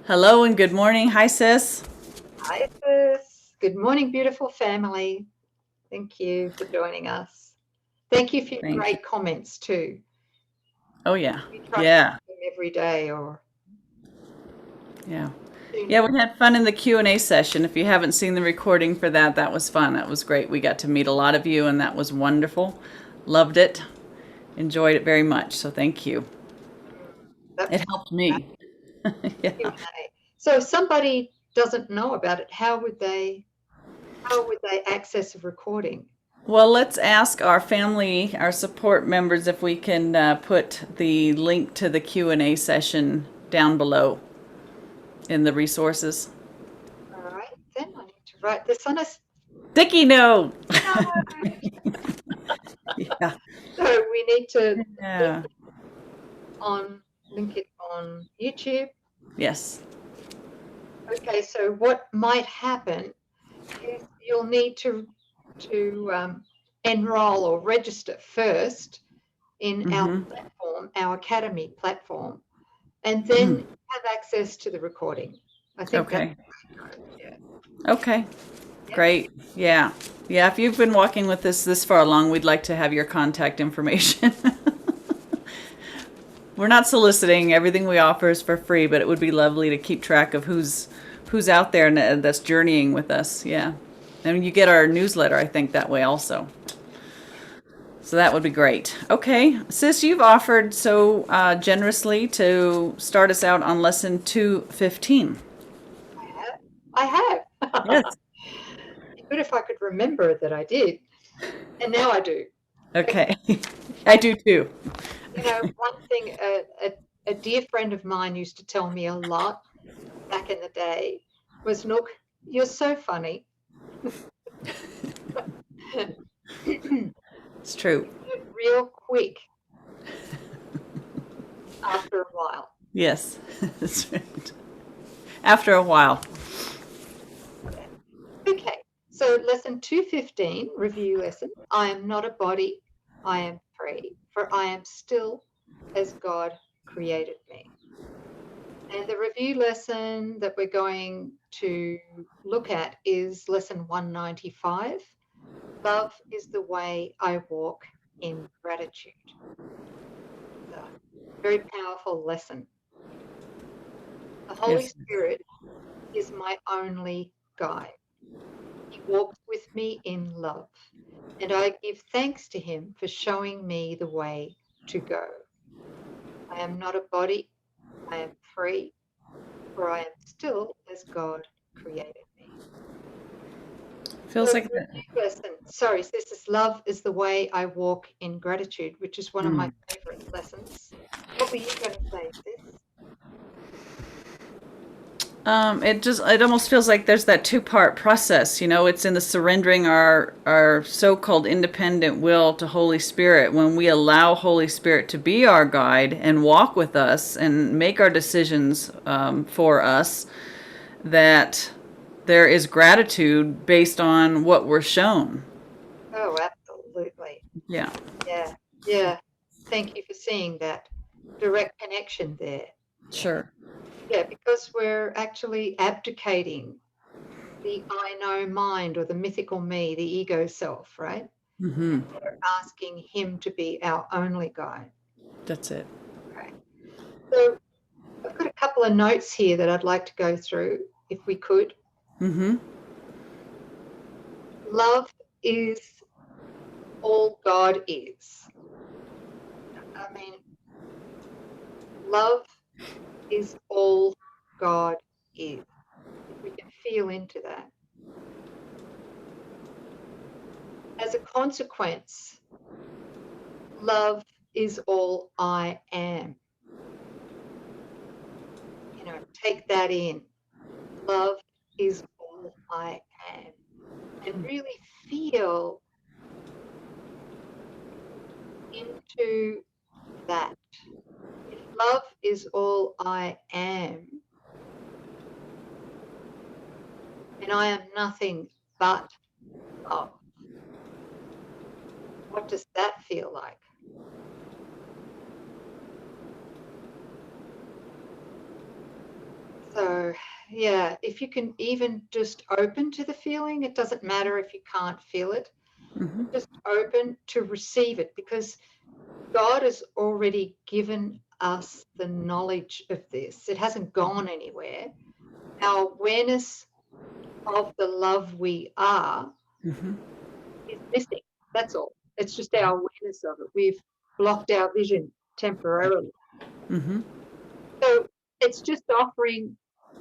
Hello and good morning. Hi, sis. Hi, sis. Good morning, beautiful family. Thank you for joining us. Thank you for your Thank you. great comments too. Oh, yeah. We try to Yeah. do them every day or Yeah. Yeah, sooner. we had fun in the Q&A session. If you haven't seen the recording for that, that was fun. That was great. We got to meet a lot of you, and that was wonderful. Loved it. Enjoyed it very much. So thank you. That It was helped me. Yeah. Q&A. So if somebody doesn't know about it, how would they access a recording? Well, let's ask our family, our support members, if we can put the link to the Q&A session down below in the resources. All right, then I need to write this on a Sticky note. note. Yeah. So we need to Yeah. link it on YouTube. Yes. Okay, so what might happen is you'll need to enroll or register first in our Mm-hmm. platform, our academy platform, and then have access to the recording. I think that's Okay. the way it goes. Yeah. Okay. Yeah. Great. Yeah. Yeah. If you've been walking with us this far along, we'd like to have your contact information. We're not soliciting. Everything we offer is for free, but it would be lovely to keep track of who's out there and that's journeying with us. Yeah. And you get our newsletter, I think, that way also. So that would be great. Okay. Sis, you've offered so generously to start us out on lesson 215. I have. Yes. It'd be good if I could remember that I did, and now I do. Okay. Okay. I do too. One thing a dear friend of mine used to tell me a lot back in the day was, Nouk, you're so funny. It's true. Real quick after a while. Yes. That's right. After a while. Okay, so lesson 215, review lesson. I am not a body, I am free, for I am still as God created me. And the review lesson that we're going to look at is lesson 195. Love is the way I walk in gratitude. It's a very powerful lesson. The Holy Yes. Spirit is my only guide. He walks with me in love, and I give thanks to him for showing me the way to go. I am not a body, I am free, for I am still as God created me. Feels So, like that. review lesson. Sorry, this is love is the way I walk in gratitude, which is one of my favorite lessons. What were you going to say, sis? It almost feels like there's that two-part process. It's in the surrendering our so-called independent will to Holy Spirit. When we allow Holy Spirit to be our guide and walk with us and make our decisions for us, that there is gratitude based on what we're shown. Oh, absolutely. Yeah. Yeah, yeah. Thank you for seeing that direct connection there. Yeah. Sure. Yeah, because we're actually abdicating the I know mind or the mythical me, the ego self, right? Mm-hmm. We're asking him to be our only guide. That's it. Okay. So I've got a couple of notes here that I'd like to go through, if we could. Mm-hmm. Love is all God is. I mean, love is all God is. If we can feel into that. As a consequence, love is all I am. Take that in. Love is all I am. And really feel into that. If love is all I am, and I am nothing but love, what does that feel like? So, yeah, if you can even just open to the feeling, it doesn't matter if you can't feel it, Mm-hmm. just open to receive it, because God has already given us the knowledge of this. It hasn't gone anywhere. Our awareness of the love we are Mm-hmm. is missing. That's all. It's just our awareness of it. We've blocked our vision temporarily. Mm-hmm. So it's just offering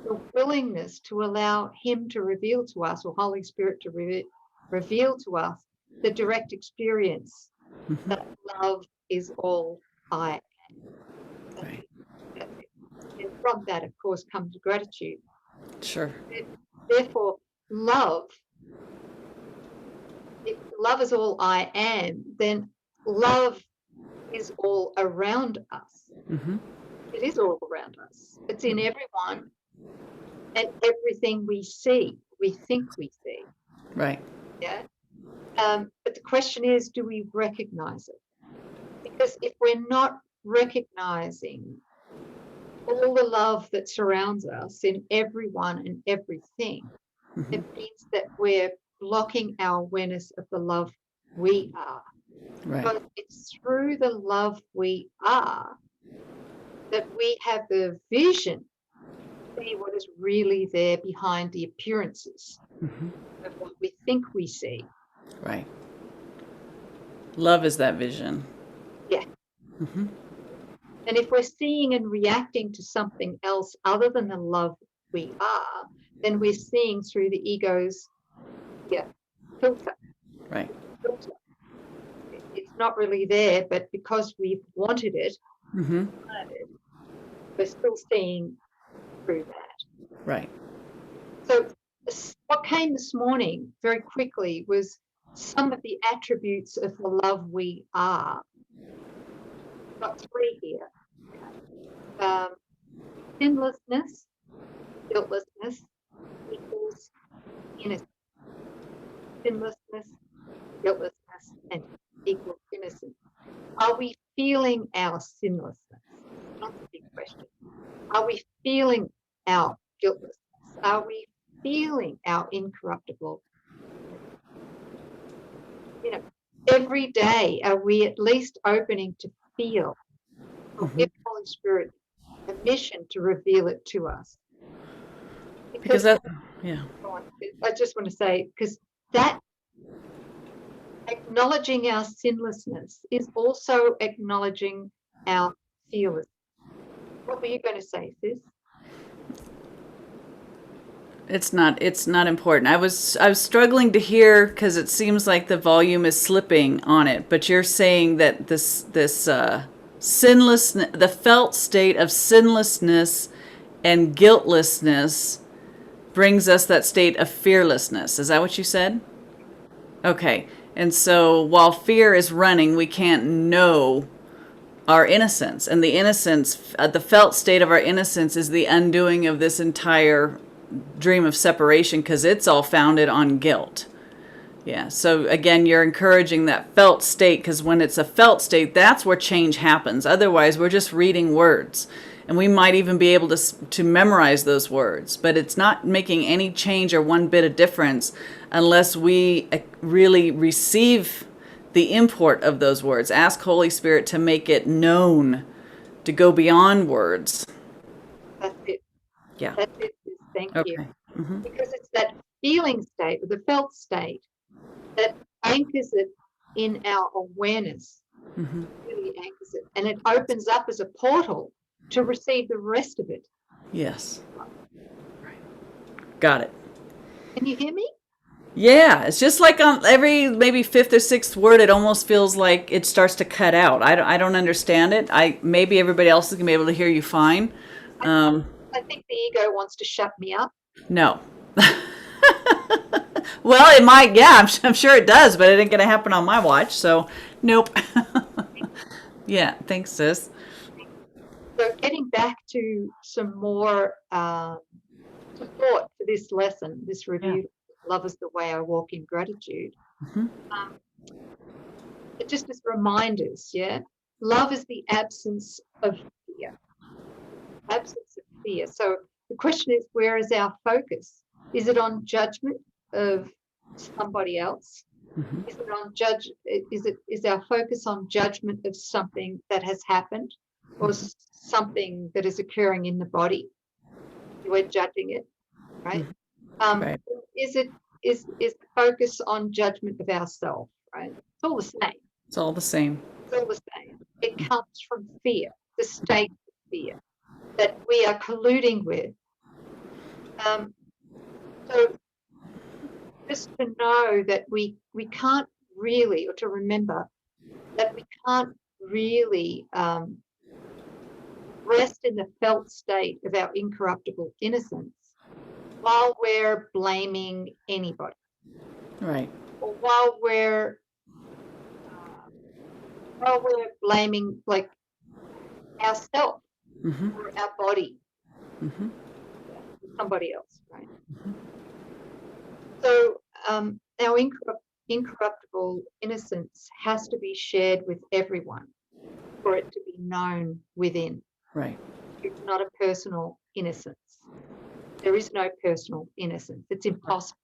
the willingness to allow Him to reveal to us, or Holy Spirit to reveal to us, the direct experience Mm-hmm. that love is all I am. Right. That's it. And from that, of course, comes gratitude. Sure. Therefore, love, if love is all I am, then love is all around us. Mm-hmm. It is all around us. It's in everyone and everything we see, we think we see. Right. Yeah. But the question is, do we recognize it? Because if we're not recognizing all the love that surrounds us in everyone and everything, Mm-hmm. it means that we're blocking our awareness of the love we are. Right. Because it's through the love we are that we have the vision to see what is really there behind the appearances Mm-hmm. of what we think we see. Right. Love is that vision. Yeah. Mm-hmm. And if we're seeing and reacting to something else other than the love we are, then we're seeing through the ego's filter. Right. filter. It's not really there, but because we've wanted it, Mm-hmm. we're still seeing through that. Right. So what came this morning very quickly was some of the attributes of the love we are. I've got three here. Sinlessness, guiltlessness equals innocence. Sinlessness, guiltlessness, and equals innocence. Are we feeling our sinlessness? That's a big question. Are we feeling our guiltlessness? Are we feeling our incorruptible? Every day, are we at least opening to feel, or give Holy Spirit permission to reveal it to us? Because that, yeah. I just want to say, because that acknowledging our sinlessness is also acknowledging our fearlessness. What were you going to say, sis? It's not important. I was struggling to hear because it seems like the volume is slipping on it, but you're saying that this sinlessness, the felt state of sinlessness and guiltlessness brings us that state of fearlessness. Is that what you said? Okay. And so while fear is running, we can't know our innocence. And the innocence, the felt state of our innocence is the undoing of this entire dream of separation because it's all founded on guilt. Yeah. So again, you're encouraging that felt state because when it's a felt state, that's where change happens. Otherwise, we're just reading words. And we might even be able to memorize those words, but it's not making any change or one bit of difference unless we really receive the import of those words. Ask Holy Spirit to make it known, to go beyond words. That's it. Yeah. That's it. Thank you. Okay. Mm-hmm. Because it's that feeling state, or the felt state, that anchors it in our awareness. Mm-hmm. Really anchors it. And it opens up as a portal to receive the rest of it. Yes. Right. Got it. Can you hear me? Yeah, it's just like on every maybe fifth or sixth word, it almost feels like it starts to cut out. I don't understand it. Maybe everybody else is gonna be able to hear you fine. I think the ego wants to shut me up. No. Well, it might. Yeah, I'm sure it does, but it ain't gonna happen on my watch. So, nope. Yeah, thanks, sis. So getting back to some more support for this lesson, this review, Love is the Way I Walk in Gratitude. Mm-hmm. Just as reminders, yeah? Love is the absence of fear. Absence of fear. So the question is, where is our focus? Is it on judgment of somebody else? Mhm. Is it on is our focus on judgment of something that has happened or something that is occurring in the body? We're judging it, right? Right. Is the focus on judgment of ourselves, right? It's all the same. It's all the same. It's all the same. It comes from fear, the state of fear that we are colluding with. So just to know that we can't really, or to remember that we can't really rest in the felt state of our incorruptible innocence while we're blaming anybody, Right. or while we're blaming like ourselves Mhm. or our body, Mhm. somebody else, right? So our incorruptible innocence has to be shared with everyone for it to be known within. Right. It's not a personal innocence. There is no personal innocence. It's impossible.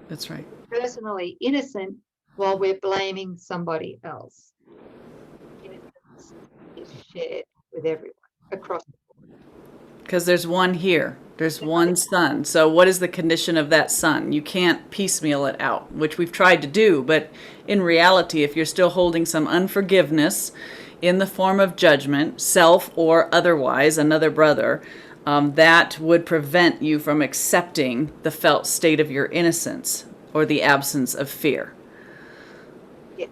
That's right. Personally innocent while we're blaming somebody else. Innocence is shared with everyone across the board. Because there's one here. There's one sun. So what is the condition of that sun? You can't piecemeal it out, which we've tried to do. But in reality, if you're still holding some unforgiveness in the form of judgment, self or otherwise, another brother, that would prevent you from accepting the felt state of your innocence or the absence of fear. Yeah,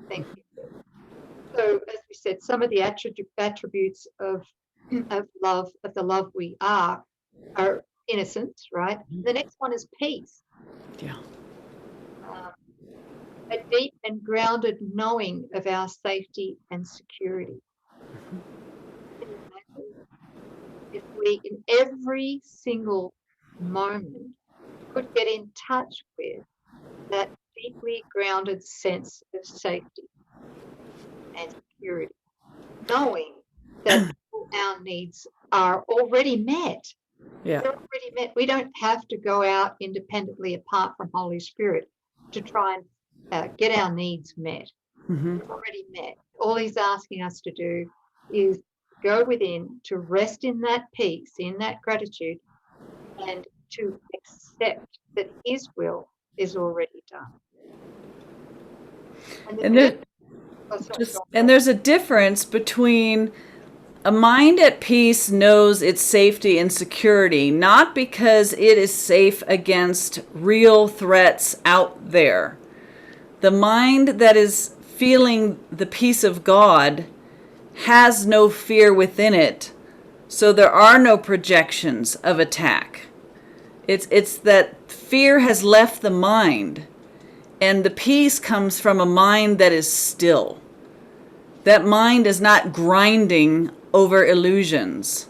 thank you. So, as we said, some of the attributes of love, of the love we are innocence, right? The next one is peace. Yeah. A deep and grounded knowing of our safety and security. Can you imagine if we, in every single moment, could get in touch with that deeply grounded sense of safety and security, knowing that all our needs are already met. Yeah. They're already met. We don't have to go out independently apart from Holy Spirit to try and get our needs met. Mm-hmm. They're already met. All he's asking us to do is go within, to rest in that peace, in that gratitude, and to accept that his will is already done. And there's a difference between a mind at peace knows its safety and security, not because it is safe against real threats out there. The mind that is feeling the peace of God has no fear within it, so there are no projections of attack. It's that fear has left the mind, and the peace comes from a mind that is still. That mind is not grinding over illusions.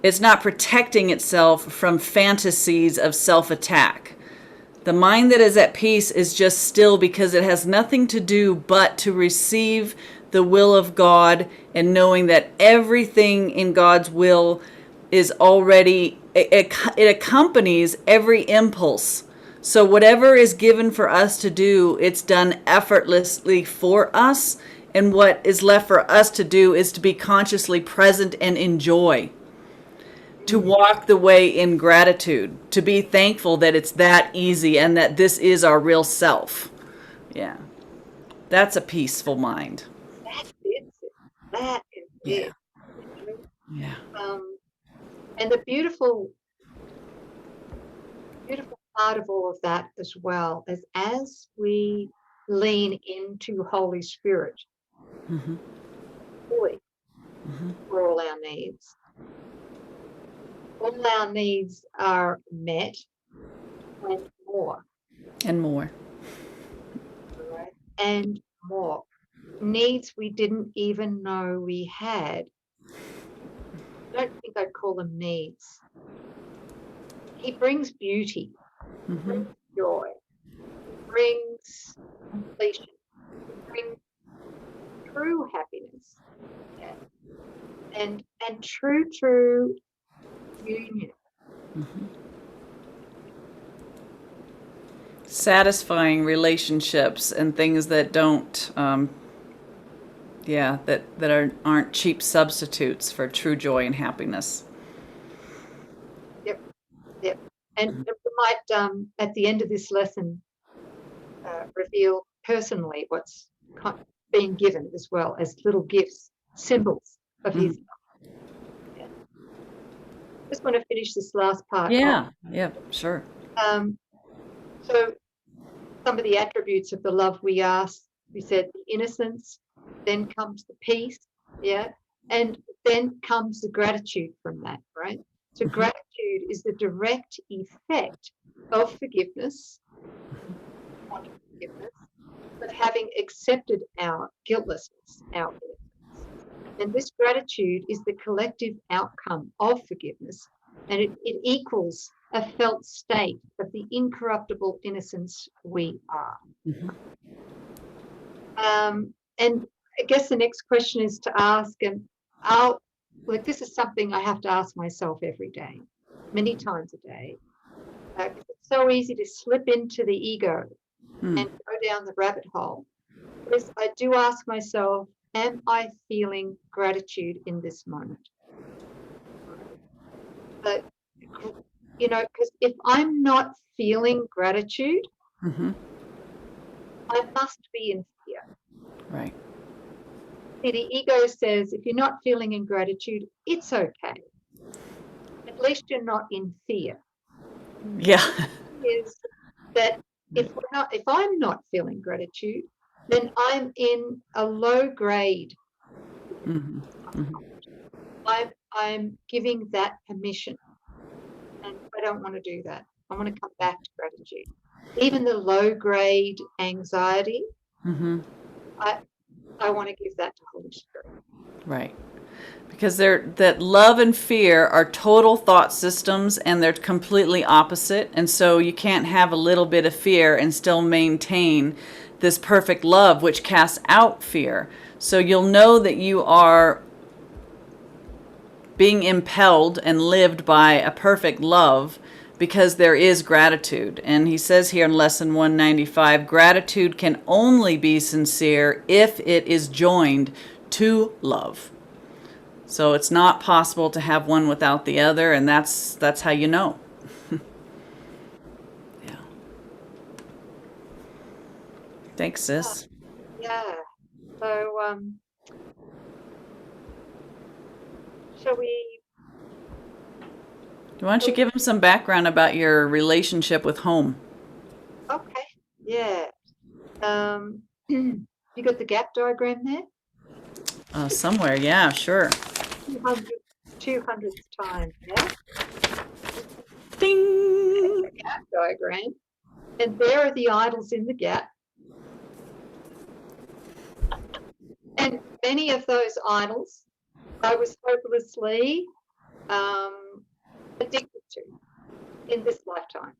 It's not protecting itself from fantasies of self-attack. The mind that is at peace is just still because it has nothing to do but to receive the will of God, and knowing that everything in God's will is already, it accompanies every impulse. So whatever is given for us to do, it's done effortlessly for us. And what is left for us to do is to be consciously present and enjoy. To walk the way in gratitude, to be thankful that it's that easy and that this is our real self. Yeah. That's a peaceful mind. That's it. That is Yeah. it. Yeah. And the beautiful part of all of that as well is as we lean into Holy Spirit Mm-hmm. fully Mm-hmm. for all our needs. All our needs are met and more. And more. Right? And more. Needs we didn't even know we had. I don't think I'd call them needs. He brings beauty, Mm-hmm. brings joy, brings completion, brings true happiness, yeah. and true union Satisfying relationships and things that don't, aren't cheap substitutes for true joy and happiness. Yep. Yep. And we might, at the end of this lesson, reveal personally what's being given as well as little gifts, symbols of his love. Yeah. Just want to finish this last part. Yeah, sure. So some of the attributes of the love we said the innocence, then comes the peace, yeah, and then comes the gratitude from that, right? So gratitude is the direct effect of forgiveness, but having accepted our guiltlessness, our innocence. And this gratitude is the collective outcome of forgiveness, and it equals a felt state of the incorruptible innocence we are. And I guess the next question is to ask, and this is something I have to ask myself every day, many times a day. It's so easy to slip into the ego and go down the rabbit hole. Because I do ask myself, am I feeling gratitude in this moment? But, because if I'm not feeling gratitude, I must be in fear. Right. See, the ego says, if you're not feeling in gratitude, it's okay. At least you're not in fear. Yeah. Is that if I'm not feeling gratitude, then I'm in a low grade. I'm giving that permission, and I don't want to do that. I want to come back to gratitude. Even the low grade anxiety, I want to give that to Holy Spirit. Right. Because that love and fear are total thought systems, and they're completely opposite. And so you can't have a little bit of fear and still maintain this perfect love, which casts out fear. So you'll know that you are being impelled and lived by a perfect love because there is gratitude. And he says here in lesson 195, gratitude can only be sincere if it is joined to love. So it's not possible to have one without the other, and that's how you know. Yeah. Thanks, sis. Yeah. So, shall we? Why don't you give him some background about your relationship with home? Okay. Yeah. You got the gap diagram there? Somewhere, yeah, sure. 200th time, yeah? Ding! The gap diagram. And there are the idols in the gap. And many of those idols I was hopelessly addicted to in this lifetime.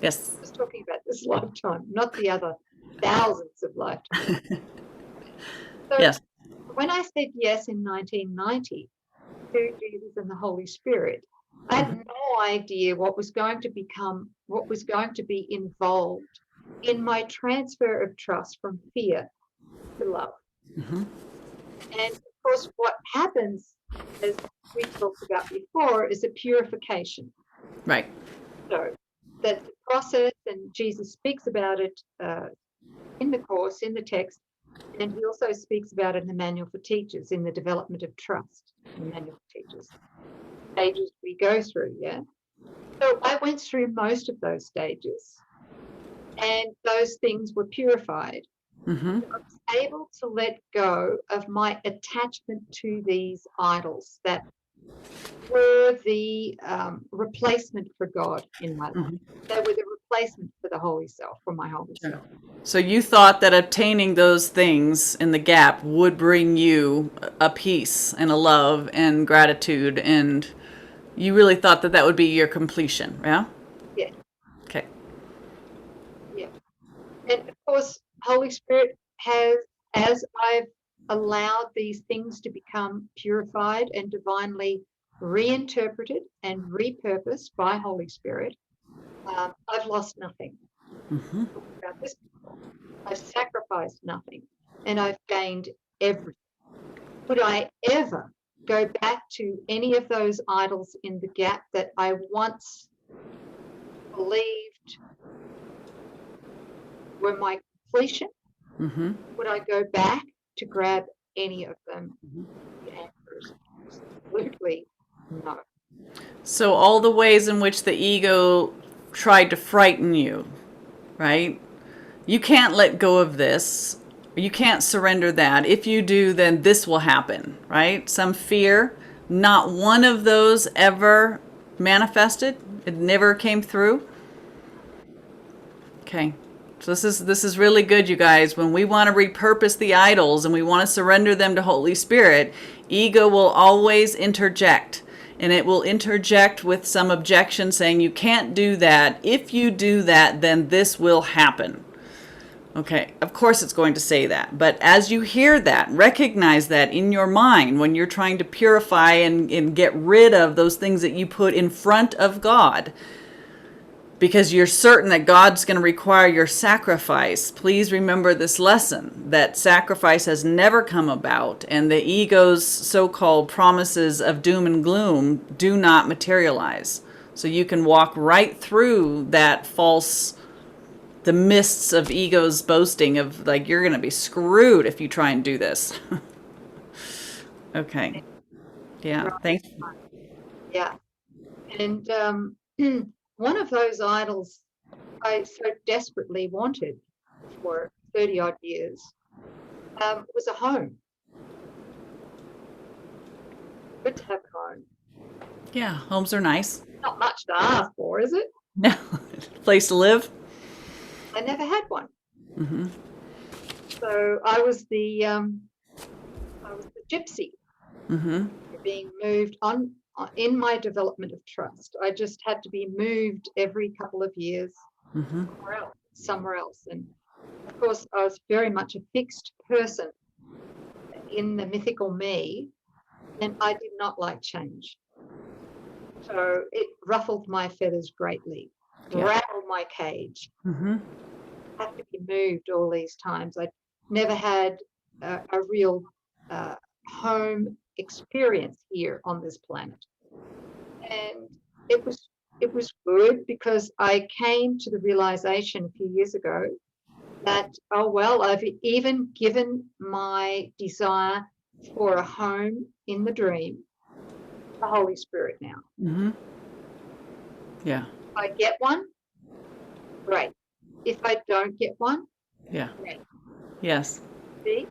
Yes. I was talking about this lifetime, not the other thousands of lifetimes. So yes. When I said yes in 1990 to Jesus and the Holy Spirit, I had no idea what was going to be involved in my transfer of trust from fear to love. And of course, what happens, as we talked about before, is a purification. Right. So that the process, and Jesus speaks about it in the course, in the text, and he also speaks about it in the Manual for Teachers, in the development of trust, in the Manual for Teachers. Stages we go through, yeah? So I went through most of those stages, and those things were purified. I was able to let go of my attachment to these idols that were the replacement for God in my life. They were the replacement for the Holy Self, for my Holy Self. So you thought that obtaining those things in the gap would bring you a peace and a love and gratitude, and you really thought that would be your completion, yeah? Yeah. Okay. Yeah. And of course, Holy Spirit has, as I've allowed these things to become purified and divinely reinterpreted and repurposed by Holy Spirit, I've lost nothing. Mm-hmm. About this before. I've sacrificed nothing, and I've gained everything. Could I ever go back to any of those idols in the gap that I once believed were my completion? Mm-hmm. Would I go back to grab any of them? Mm-hmm. The answer is absolutely no. So all the ways in which the ego tried to frighten you, right? You can't let go of this. You can't surrender that. If you do, then this will happen, right? Some fear. Not one of those ever manifested. It never came through. Okay. So this is really good, you guys. When we want to repurpose the idols and we want to surrender them to Holy Spirit, ego will always interject. And it will interject with some objection saying, you can't do that. If you do that, then this will happen. Okay, of course it's going to say that. But as you hear that, recognize that in your mind when you're trying to purify and get rid of those things that you put in front of God, because you're certain that God's going to require your sacrifice. Please remember this lesson, that sacrifice has never come about, and the ego's so-called promises of doom and gloom do not materialize. So you can walk right through that the mists of ego's boasting of like, you're going to be screwed if you try and do this. Okay. Yeah, thanks. Yeah. And one of those idols I so desperately wanted for 30 odd years was a home. Good to have a home. Yeah, homes are nice. Not much to ask for, is it? No, place to live. I never had one. Mm-hmm. So I was the gypsy, Mm-hmm. being moved on in my development of trust. I just had to be moved every couple of years Mm-hmm. somewhere else. And of course, I was very much a fixed person in the mythical me, and I did not like change. So it ruffled my feathers greatly, rattled my cage. Mm-hmm. I have to be moved all these times. I never had a real home experience here on this planet, and it was good because I came to the realization a few years ago that, oh well, I've even given my desire for a home in the dream the Holy Spirit now. Mm-hmm. Yeah. If I get one, great. If I don't get one, Yeah. great. Yes. See,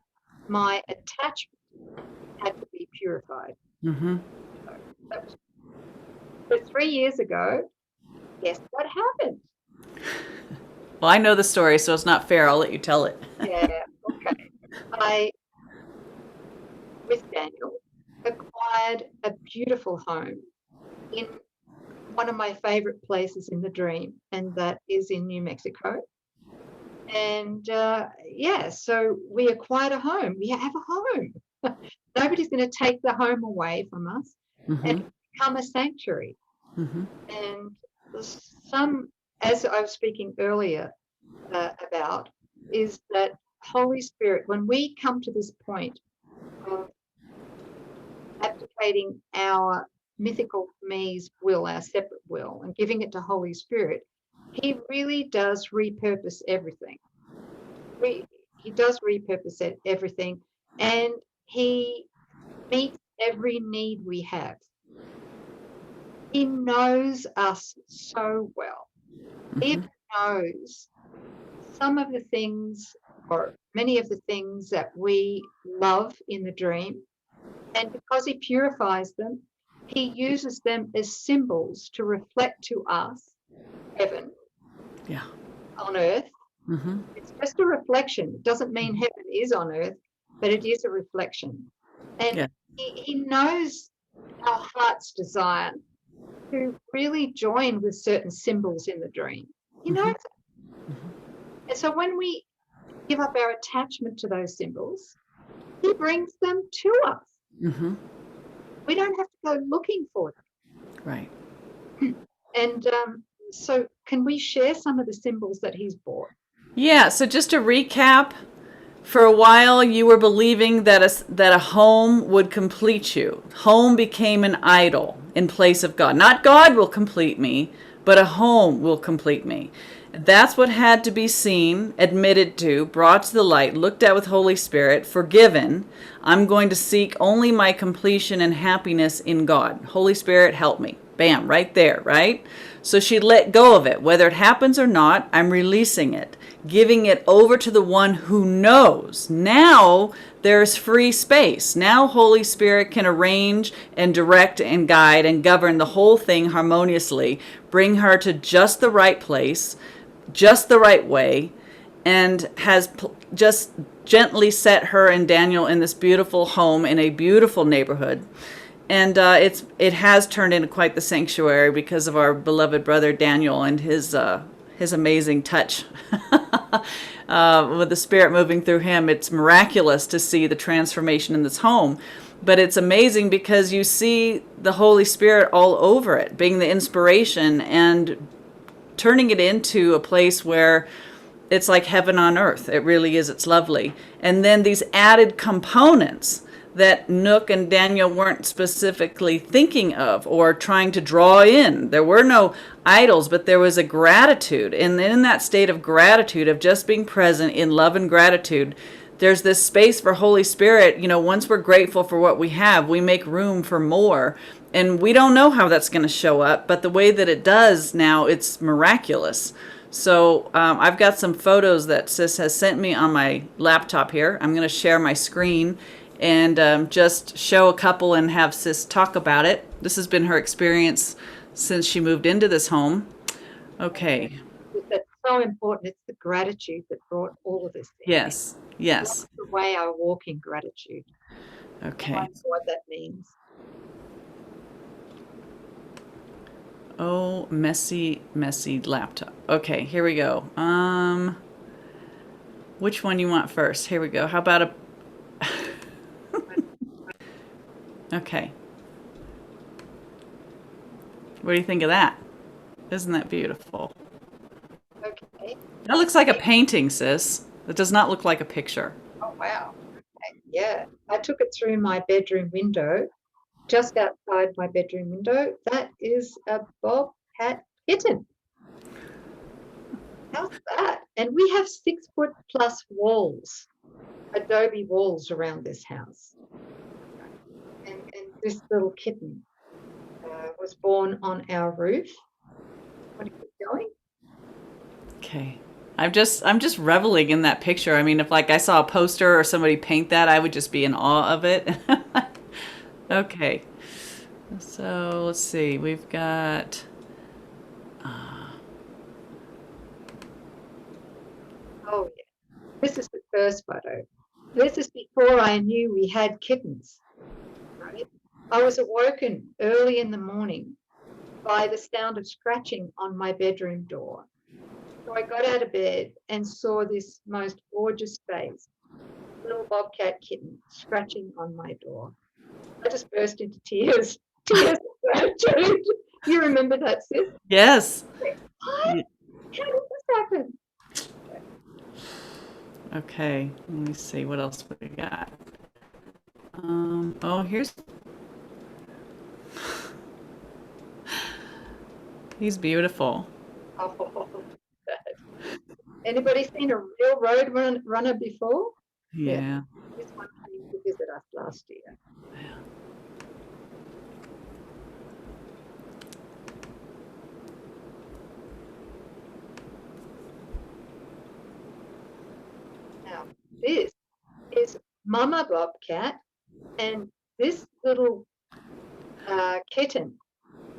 my attachment had to be purified. Mm-hmm. So that was, but 3 years ago, guess what happened? Well, I know the story, so it's not fair. I'll let you tell it. Yeah, okay. I, with Daniel, acquired a beautiful home in one of my favorite places in the dream, and that is in New Mexico. And so we acquired a home. We have a home. Nobody's going to take the home away from us and become a sanctuary. Mm-hmm. And as I was speaking earlier about, is that Holy Spirit, when we come to this point of abdicating our mythical me's will, our separate will, and giving it to Holy Spirit, he really does repurpose everything. He does repurpose everything, and he meets every need we have. He knows us so well. He knows some of the things, or many of the things that we love in the dream, and because he purifies them, he uses them as symbols to reflect to us heaven on earth. Mm-hmm. It's just a reflection. It doesn't mean heaven is on earth, but it is a reflection. And he knows our heart's desire to really join with certain symbols in the dream. He knows it. Mm-hmm. And so when we give up our attachment to those symbols, he brings them to us. Mm-hmm. We don't have to go looking for Right. them. And so can we share some of the symbols that he's brought? Yeah, so just to recap, for a while you were believing that a home would complete you. Home became an idol in place of God. Not God will complete me, but a home will complete me. That's what had to be seen, admitted to, brought to the light, looked at with Holy Spirit, forgiven. I'm going to seek only my completion and happiness in God. Holy Spirit, help me. Bam, right there, right? So she let go of it. Whether it happens or not, I'm releasing it, giving it over to the one who knows. Now there's free space. Now Holy Spirit can arrange and direct and guide and govern the whole thing harmoniously, bring her to just the right place, just the right way, and has just gently set her and Daniel in this beautiful home in a beautiful neighborhood. And it has turned into quite the sanctuary because of our beloved brother Daniel and his amazing touch with the Spirit moving through him. It's miraculous to see the transformation in this home. But it's amazing because you see the Holy Spirit all over it, being the inspiration and turning it into a place where it's like heaven on earth. It really is. It's lovely. And then these added components that Nouk and Daniel weren't specifically thinking of or trying to draw in. There were no idols, but there was a gratitude. And in that state of gratitude, of just being present in love and gratitude, there's this space for Holy Spirit. You know, once we're grateful for what we have, we make room for more. And we don't know how that's going to show up, but the way that it does now, it's miraculous. So I've got some photos that Sis has sent me on my laptop here. I'm going to share my screen and just show a couple and have Sis talk about it. This has been her experience since she moved into this home. Okay. That's so important. It's the gratitude that brought all of this in. Yes, yes. That's the way I walk in gratitude. Okay. I know what that means. Oh, messy, messy laptop. Okay, here we go. Which one you want first? Here we go. How about a... Okay. What do you think of that? Isn't that beautiful? Okay. That looks like a painting, Sis. It does not look like a picture. Oh, wow. Okay. Yeah. I took it through my bedroom window, just outside my bedroom window. That is a bobcat kitten. How's that? And we have 6-foot plus walls, adobe walls around this house. And this little kitten was born on our roof. Want to keep going? Okay. I'm just reveling in that picture. I mean, if like I saw a poster or somebody paint that, I would just be in awe of it. Okay. So let's see. We've got Oh, yeah. This is the first photo. This is before I knew we had kittens, right? I was awoken early in the morning by the sound of scratching on my bedroom door. So I got out of bed and saw this most gorgeous face, little bobcat kitten scratching on my door. I just burst into tears. Tears of gratitude. You remember that, Sis? yes. What? How did this happen? Okay. Let me see what else we got. Oh, here's he's beautiful. Oh, anybody seen a real road runner before? Yeah. This one came to visit us last year. Now, this is Mama Bobcat, and this little kitten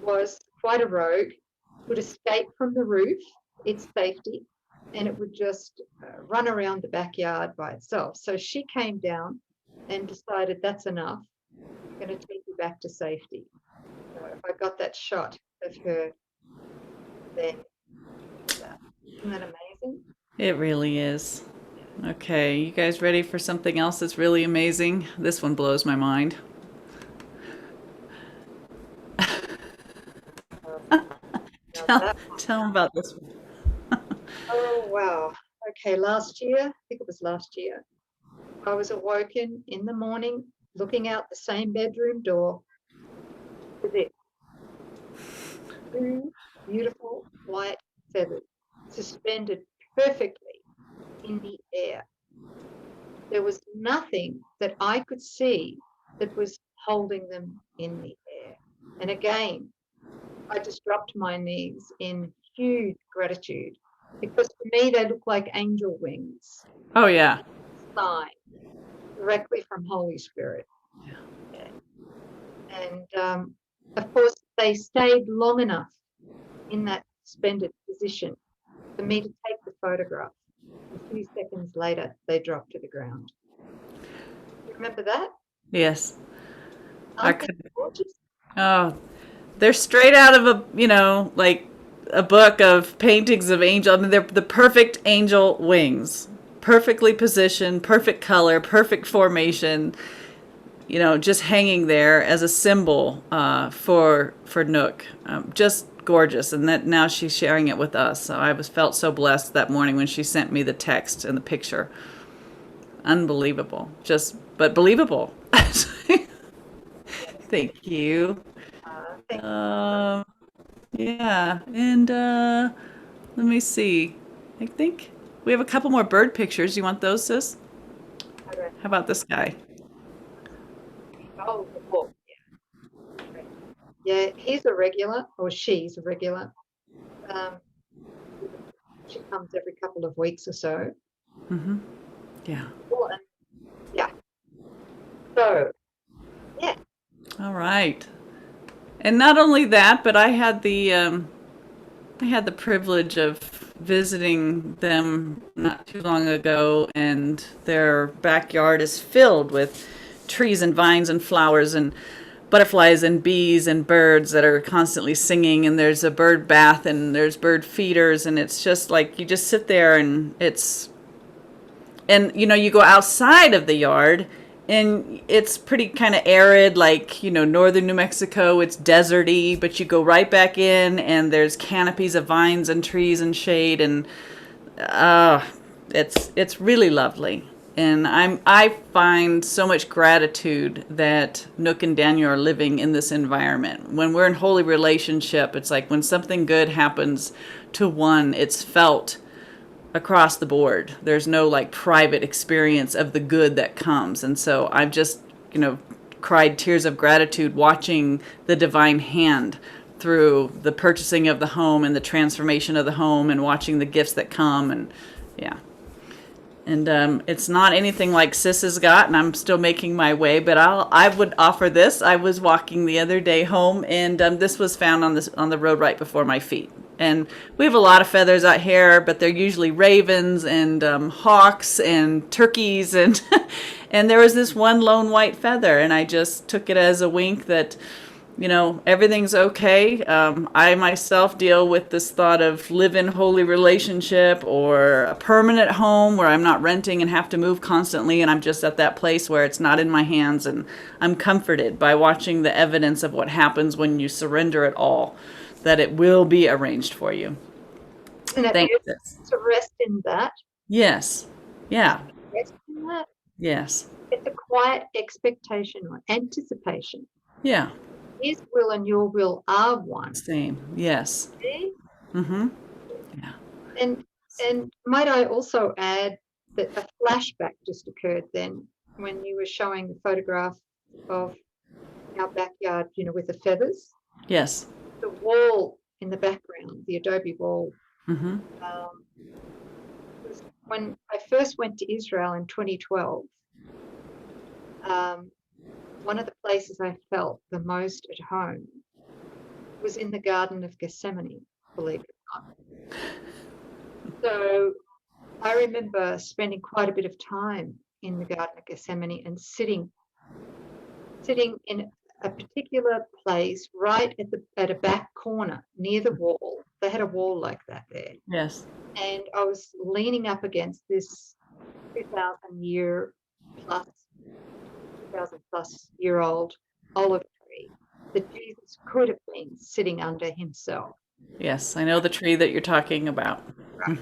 was quite a rogue, would escape from the roof, its safety, and it would just run around the backyard by itself. So she came down and decided that's enough. I'm going to take you back to safety. So I got that shot of her there. Isn't that amazing? It really is. Okay, you guys ready for something else that's really amazing? This one blows my mind. Now Tell that, tell 'em about this one. oh wow. Okay, last year, I think it was last year, I was awoken in the morning looking out the same bedroom door with it. Two beautiful white feathers suspended perfectly in the air. There was nothing that I could see that was holding them in the air. And again, I just dropped my knees in huge gratitude because to me they look like angel wings, Oh, yeah. sign directly from Holy Spirit. And of course, they stayed long enough in that suspended position for me to take the photograph. A few seconds later, they dropped to the ground. You remember that? Yes. I Aren't they could. gorgeous? Oh, they're straight out of a, like a book of paintings of angel. I mean, they're the perfect angel wings. Perfectly positioned, perfect color, perfect formation. Just hanging there as a symbol for Nouk. Just gorgeous, and that now she's sharing it with us. So I was felt so blessed that morning when she sent me the text and the picture. Unbelievable, just but believable. Thank you. Thank Um, yeah, and let me see. I think we have a couple more bird pictures. You want those, sis? you. How about this guy? Oh, the book. Yeah. Yeah, he's a regular, or she's a regular. Um, she comes every couple of weeks or so. Mm-hmm. Yeah. Well, and yeah. So, yeah. All right. And not only that, but I had the privilege of visiting them not too long ago, and their backyard is filled with trees and vines and flowers and butterflies and bees and birds that are constantly singing. And there's a bird bath and there's bird feeders, and it's just like you just sit there and you go outside of the yard and it's pretty kind of arid, like northern New Mexico. It's deserty, but you go right back in and there's canopies of vines and trees and shade, and it's really lovely. And I find so much gratitude that Nook and Daniel are living in this environment. When we're in holy relationship, it's like when something good happens to one, it's felt across the board. There's no like private experience of the good that comes. And so I've just, cried tears of gratitude watching the divine hand through the purchasing of the home and the transformation of the home and watching the gifts that come. And yeah. And it's not anything like Sis has got, and I'm still making my way. But I would offer this. I was walking the other day home, and this was found on the road right before my feet. And we have a lot of feathers out here, but they're usually ravens and hawks and turkeys, and and there was this one lone white feather, and I just took it as a wink that everything's okay. I myself deal with this thought of live in holy relationship or a permanent home where I'm not renting and have to move constantly, and I'm just at that place where it's not in my hands, and I'm comforted by watching the evidence of what happens when you surrender it all, that it will be arranged for you. Isn't it Thanks. beautiful to rest in that? Yes. Yeah. Rest in that. Yes. It's a quiet expectation or anticipation. Yeah. His will and your will are one. Same. Yes. See? Mm-hmm. Yeah. And might I also add that a flashback just occurred then when you were showing the photograph of our backyard, with the feathers. Yes. The wall in the background, the adobe wall. Mm-hmm. Was when I first went to Israel in 2012, one of the places I felt the most at home was in the Garden of Gethsemane, believe it or not. So I remember spending quite a bit of time in the Garden of Gethsemane and sitting in a particular place right at a back corner near the wall. They had a wall like that there. Yes. And I was leaning up against this 2,000 plus year old olive tree. that Jesus could have been sitting under himself. Yes, I know the tree that you're talking about. Right.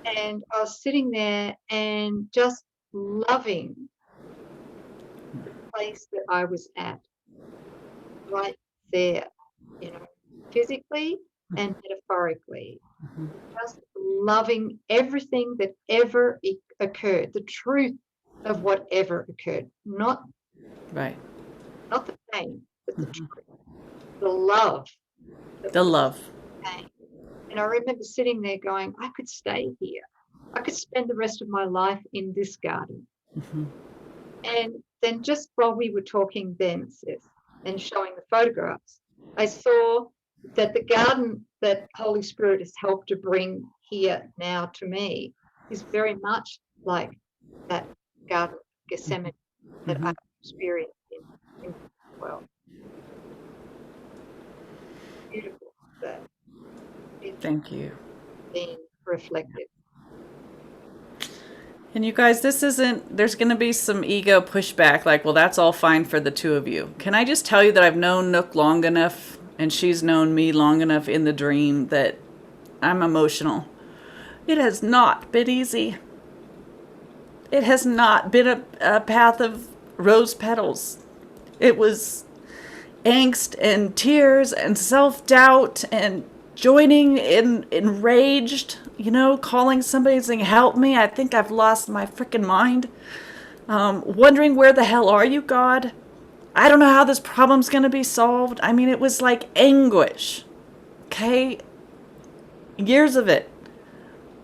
And I was sitting there and just loving the place that I was at, right there, physically and metaphorically, just loving everything that ever occurred, the truth of whatever occurred, not Right. the pain, but the truth, the love. The love. Pain. And I remember sitting there going, I could stay here. I could spend the rest of my life in this garden. And then just while we were talking then, Sis, and showing the photographs, I saw that the garden that Holy Spirit has helped to bring here now to me is very much like that Garden of Gethsemane that I've experienced in the world. Beautiful that it's Thank you. being reflected. And you guys, this isn't, there's going to be some ego pushback, like, well, that's all fine for the two of you. Can I just tell you that I've known Nouk long enough, and she's known me long enough in the dream, that I'm emotional. It has not been easy. It has not been a path of rose petals. It was angst and tears and self-doubt and joining in enraged, calling somebody and saying, help me, I think I've lost my freaking mind. Wondering, where the hell are you, God? I don't know how this problem's going to be solved. I mean, it was like anguish. Okay? Years of it.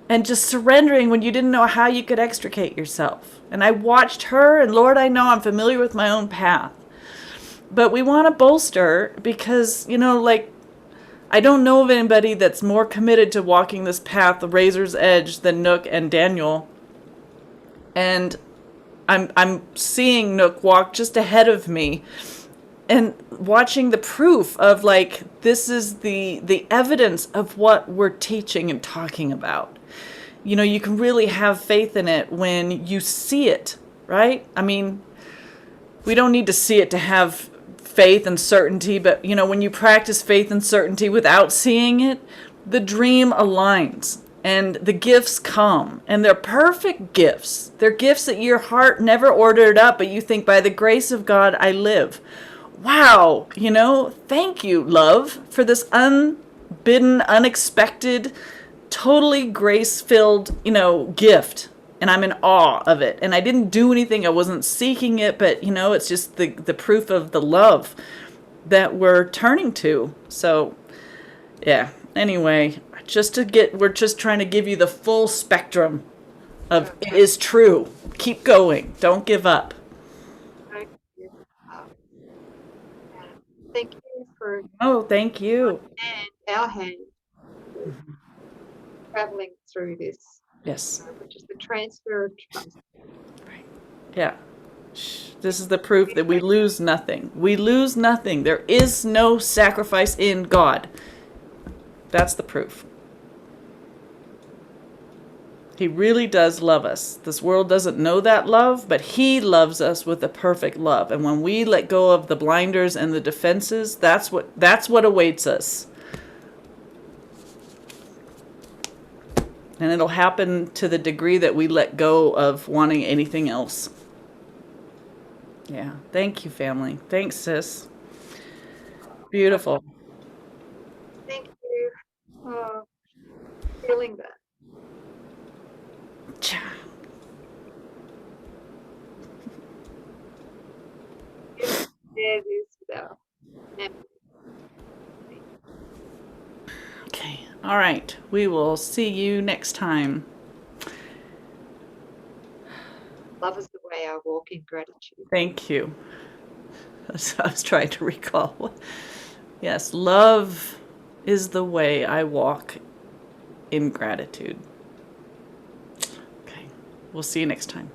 And just surrendering when you didn't know how you could extricate yourself. And I watched her, and Lord, I know I'm familiar with my own path. But we want to bolster because, I don't know of anybody that's more committed to walking this path, the razor's edge, than Nouk and Daniel. And I'm seeing Nouk walk just ahead of me and watching the proof of, this is the evidence of what we're teaching and talking about. You can really have faith in it when you see it, right? I mean, we don't need to see it to have faith and certainty, but when you practice faith and certainty without seeing it, the dream aligns and the gifts come, and they're perfect gifts. They're gifts that your heart never ordered up, but you think, by the grace of God I live. Wow, thank you, love, for this unbidden, unexpected, totally grace-filled, gift. And I'm in awe of it. And I didn't do anything. I wasn't seeking it. But, it's just the proof of the love that we're turning to. So, yeah. Anyway, we're just trying to give you the full spectrum of it is true. Keep going. Don't give up. Thank you for... Oh, thank you. And our hand traveling through this. Yes. Which is the transfer of trust. Right. Yeah. This is the proof that we lose nothing. We lose nothing. There is no sacrifice in God. That's the proof. He really does love us. This world doesn't know that love, but He loves us with a perfect love. And when we let go of the blinders and the defenses, that's what awaits us. And it'll happen to the degree that we let go of wanting anything else. Yeah. Thank you, family. Thanks, sis. Beautiful. Thank you. Feeling that. There it is now. Okay. All right. We will see you next time. Love is the way I walk in gratitude. Thank you. I was trying to recall. Yes, love is the way I walk in gratitude. Okay. We'll see you next time.